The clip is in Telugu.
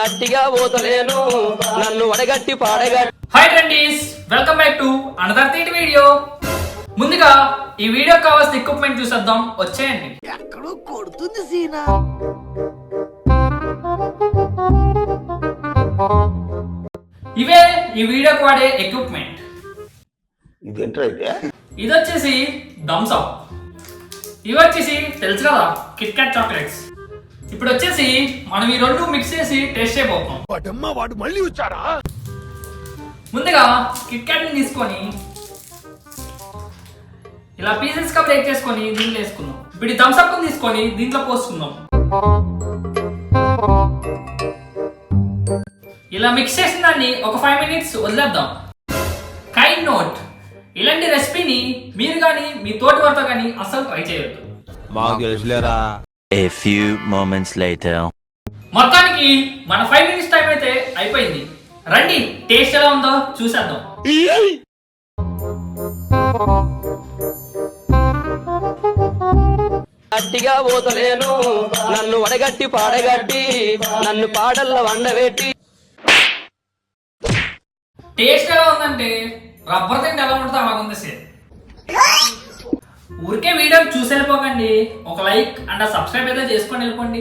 గట్టిగా పోతలేను నన్ను వడగట్టి పాడగట్టి. Hi friends, welcome back to another థీట్ వీడియో. ముందుగా ఈ వీడియో కావాల్సిన ఎక్విప్మెంట్ చూసేద్దాం, వచ్చేయండి. ఎక్కడో కొడుతుంది సీనా. ఇవే ఈ వీడియోకి వాడే ఎక్విప్మెంట్. ఇది వచ్చేసి థమ్స్ అప్, ఇవి వచ్చేసి తెలుసు కదా కిట్ క్యాట్ చాక్లెట్స్. ఇప్పుడు వచ్చేసి మనం ఈ రెండు మిక్స్ చేసి టేస్ట్ చేయబోతున్నాం. వాడు మళ్ళీ వచ్చారా? ముందుగా కిట్ క్యాట్ ని తీసుకొని ఇలా పీసెస్ గా బ్రేక్ చేసుకొని దీంట్లో వేసుకుందాం. ఇప్పుడు ఈ థమ్స్ అప్ తీసుకొని దీంట్లో పోసుకుందాం. ఇలా మిక్స్ చేసిన దాన్ని ఒక 5 minutes వదిలేద్దాం. కైండ్ నోట్, ఇలాంటి రెసిపీని మీరు కానీ మీ తోటి వారితో కానీ అస్సలు ట్రై చేయొద్దు. A few moments later. మొత్తానికి మన 5 minutes టైం అయితే అయిపోయింది. రండి టేస్ట్ ఎలా ఉందో చూసేద్దాం. గట్టిగా పోతలేను నన్ను వడగట్టి పాడగట్టి నన్ను పాడల్ల వండబెట్టి. టేస్ట్ ఎలా ఉందంటే రబ్బర్ తింటే ఎలా ఉంటుందో అలా ఉంది సేమ్. ఊరికే వీడియో చూసి వెళ్ళిపోకండి, ఒక లైక్ అండ్ సబ్స్క్రైబ్ అయితే చేసుకొని వెళ్ళిపోండి.